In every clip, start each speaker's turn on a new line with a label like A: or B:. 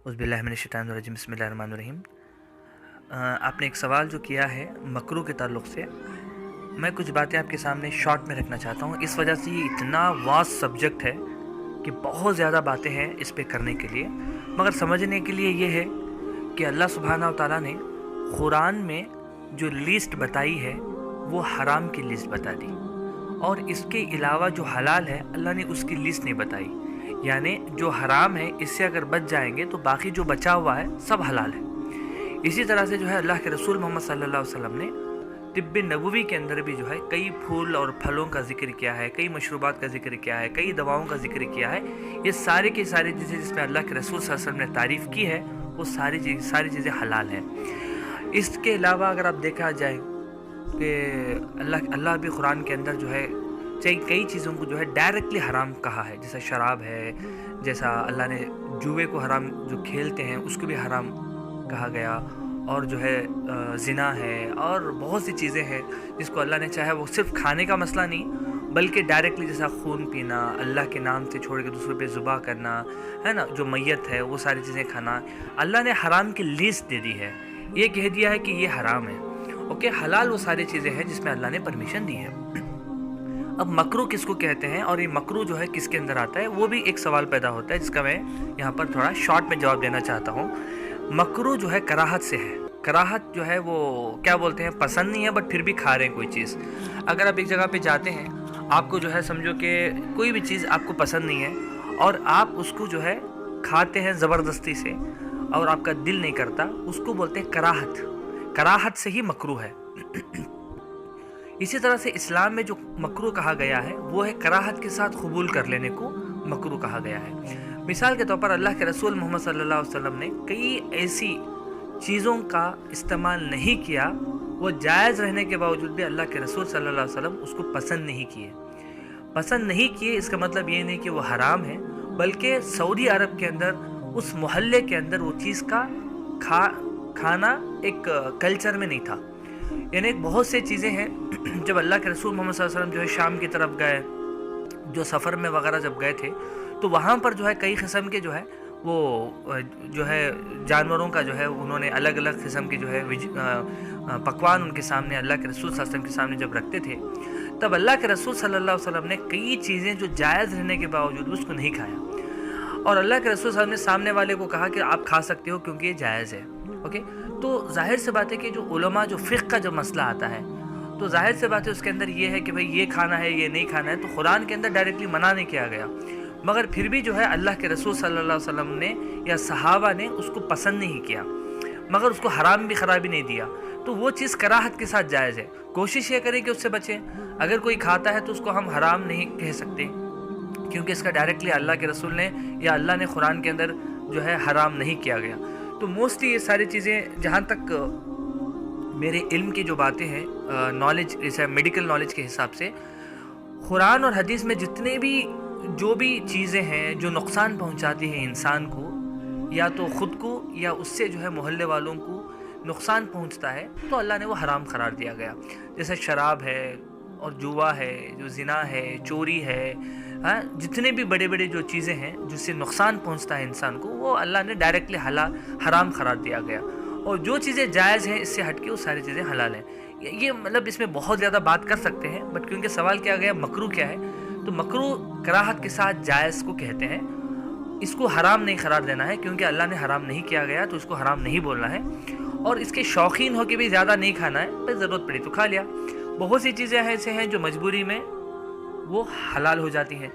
A: उज़्बिल्लाहि मिनश्शैतानिर्रजीम बिस्मिल्लाहिर्रहमानिर्रहीम। आपने एक सवाल जो किया है मकरू के ताल्लुक़ से, मैं कुछ बातें आपके सामने शॉर्ट में रखना चाहता हूँ। इस वजह से ये इतना वास्ट सब्जेक्ट है कि बहुत ज़्यादा बातें हैं इस पे करने के लिए, मगर समझने के लिए ये है कि अल्लाह सुब्हानहू व तआला ने कुरान में जो लिस्ट बताई है वो हराम की लिस्ट बता दी, और इसके अलावा जो हलाल है अल्लाह ने उसकी लिस्ट नहीं बताई। यानी जो हराम है इससे अगर बच जाएंगे तो बाकी जो बचा हुआ है सब हलाल है। इसी तरह से जो है अल्लाह के रसूल मोहम्मद सल्लल्लाहु अलैहि वसल्लम ने तिब्बे नबवी के अंदर भी जो है कई फूल और फलों का जिक्र किया है, कई मशरूबात का जिक्र किया है, कई दवाओं का जिक्र किया है। ये सारे की सारी चीज़ें जिसमें अल्लाह के रसूल सल्लल्लाहु अलैहि वसल्लम ने तारीफ़ की है वो सारी चीज़ें हलाल हैं। इसके अलावा अगर आप देखा जाए कि अल्लाह भी कुरान के अंदर जो है कई चीज़ों को जो है डायरेक्टली हराम कहा है, जैसा शराब है, जैसा अल्लाह ने जुए को हराम जो खेलते हैं उसको भी हराम कहा गया, और जो है ज़िना है, और बहुत सी चीज़ें हैं जिसको अल्लाह ने चाहे वो सिर्फ खाने का मसला नहीं बल्कि डायरेक्टली जैसा खून पीना, अल्लाह के नाम से छोड़ के दूसरों पे ज़ुबा करना है ना, जो मैयत है वो सारी चीज़ें खाना, अल्लाह ने हराम की लिस्ट दे दी है। ये कह दिया है कि ये हराम है। ओके, हलाल वो सारी चीज़ें हैं जिसमें अल्लाह ने परमिशन दी है। अब मकरू किसको कहते हैं और ये मकरू जो है किसके अंदर आता है, वो भी एक सवाल पैदा होता है जिसका मैं यहाँ पर थोड़ा शॉर्ट में जवाब देना चाहता हूँ। मकरू जो है कराहत से है। कराहत जो है वो क्या बोलते हैं, पसंद नहीं है बट फिर भी खा रहे हैं कोई चीज़। अगर आप एक जगह पे जाते हैं, आपको जो है समझो कि कोई भी चीज़ आपको पसंद नहीं है और आप उसको जो है खाते हैं ज़बरदस्ती से और आपका दिल नहीं करता, उसको बोलते हैं कराहत। कराहत से ही मकरू है। इसी तरह से इस्लाम में जो मकरू कहा गया है वो है कराहत के साथ कबूल कर लेने को मकरू कहा गया है। मिसाल के तौर पर अल्लाह के रसूल मोहम्मद सल्लल्लाहु अलैहि वसल्लम ने कई ऐसी चीज़ों का इस्तेमाल नहीं किया, वो जायज़ रहने के बावजूद भी अल्लाह के रसूल सल्लल्लाहु अलैहि वसल्लम उसको पसंद नहीं किए। पसंद नहीं किए इसका मतलब ये नहीं कि वो हराम है, बल्कि सऊदी अरब के अंदर उस मोहल्ले के अंदर वो चीज़ का खाना एक कल्चर में नहीं था। यानी बहुत से चीज़ें हैं जब अल्लाह के रसूल मोहम्मद सल्लल्लाहु अलैहि वसल्लम जो है शाम की तरफ गए, जो सफ़र में वगैरह जब गए थे, तो वहाँ पर जो है कई किस्म के जो है वो जो है जानवरों का जो है उन्होंने अलग अलग किस्म के जो है पकवान उनके सामने अल्लाह के रसूल सल्लल्लाहु अलैहि वसल्लम के सामने जब रखते थे, तब अल्लाह के रसूल सल्लल्लाहु अलैहि वसल्लम ने कई चीज़ें जो जायज़ रहने के बावजूद उसको नहीं खाया, और अल्लाह के रसूल सल्लल्लाहु अलैहि वसल्लम ने सामने वाले को कहा कि आप खा सकते हो क्योंकि ये जायज़ है। ओके, तो जाहिर से बात है कि जो उलमा जो फ़िक़्ह का जो मसला आता है, तो जाहिर से बात है उसके अंदर ये है कि भाई ये खाना है ये नहीं खाना है, तो कुरान के अंदर डायरेक्टली मना नहीं किया गया, मगर फिर भी जो है अल्लाह के रसूल सल्लल्लाहु अलैहि वसल्लम ने या सहाबा ने उसको पसंद नहीं किया, मगर उसको हराम भी ख़रार भी नहीं दिया, तो वो चीज़ कराहत के साथ जायज़ है। कोशिश ये करें कि उससे बचें। अगर कोई खाता है तो उसको हम हराम नहीं कह सकते, क्योंकि इसका डायरेक्टली अल्लाह के रसूल ने या अल्लाह ने कुरान के अंदर जो है हराम नहीं किया गया। तो मोस्टली ये सारी चीज़ें जहाँ तक मेरे इल्म की जो बातें हैं, नॉलेज जैसे मेडिकल नॉलेज के हिसाब से, कुरान और हदीस में जितने भी जो भी चीज़ें हैं जो नुकसान पहुँचाती हैं इंसान को, या तो ख़ुद को या उससे जो है मोहल्ले वालों को नुकसान पहुँचता है, तो अल्लाह ने वो हराम करार दिया गया। जैसे शराब है और जुआ है, जो ज़िना है, चोरी है, हाँ, जितने भी बड़े बड़े जो चीज़ें हैं जिससे नुकसान पहुंचता है इंसान को, वो अल्लाह ने डायरेक्टली हराम करार दिया गया, और जो चीज़ें जायज़ हैं इससे हटके वो सारी चीज़ें हलाल हैं। ये मतलब इसमें बहुत ज़्यादा बात कर सकते हैं, बट क्योंकि सवाल किया गया मकरू क्या है, तो मकरू कराहत के साथ जायज़ को कहते हैं। इसको हराम नहीं करार देना है, क्योंकि अल्लाह ने हराम नहीं किया गया तो इसको हराम नहीं बोलना है, और इसके शौकीन हो के भी ज़्यादा नहीं खाना है, पर ज़रूरत पड़ी तो खा लिया। बहुत सी चीज़ें ऐसे हैं जो मजबूरी में वो हलाल हो जाती हैं,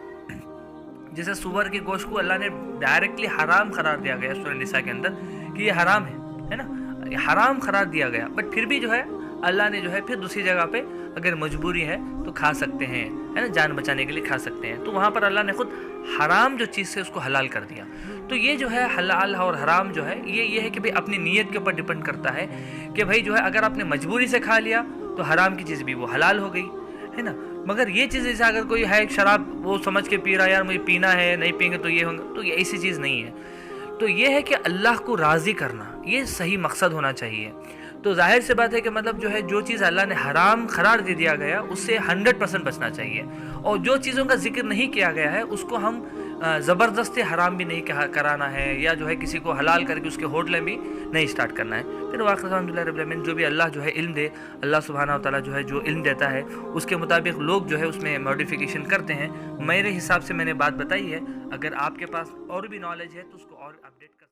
A: जैसे सुअर के गोश्त को अल्लाह ने डायरेक्टली हराम करार दिया गया सूरह निसा के अंदर कि ये हराम है ना, ये हराम करार दिया गया, बट फिर भी जो है अल्लाह ने जो है फिर दूसरी जगह पे अगर मजबूरी है तो खा सकते हैं, है ना, जान बचाने के लिए खा सकते हैं, तो वहाँ पर अल्लाह ने खुद हराम जो चीज़ से उसको हलाल कर दिया। तो ये जो है हलाल और हराम जो है ये है कि भाई अपनी नीयत के ऊपर डिपेंड करता है कि भाई जो है अगर आपने मजबूरी से खा लिया तो हराम की चीज़ भी वो हलाल हो गई, है ना। मगर ये चीज़ जैसे अगर कोई है शराब वो समझ के पी रहा है, यार मुझे पीना है, नहीं पियेंगे तो ये होंगे, तो ये ऐसी चीज़ नहीं है। तो ये है कि अल्लाह को राज़ी करना, ये सही मकसद होना चाहिए। तो जाहिर से बात है कि मतलब जो है जो चीज़ अल्लाह ने हराम करार दे दिया गया उससे 100% बचना चाहिए, और जो चीज़ों का जिक्र नहीं किया गया है उसको हम ज़बردستی حرام بھی نہیں کرانا ہے، یا جو ہے کسی کو حلال کر کے اس کے ہوٹلیں بھی نہیں سٹارٹ کرنا ہے۔ پھر واقعہ الحمد للہ رب العالمین، جو بھی اللہ جو ہے علم دے، اللہ سبحانہ و تعالیٰ جو ہے جو علم دیتا ہے اس کے مطابق لوگ جو ہے اس میں موڈیفیکیشن کرتے ہیں۔ میرے حساب سے میں نے بات بتائی ہے، اگر آپ کے پاس اور بھی نالج ہے تو اس کو اور اپڈیٹ کر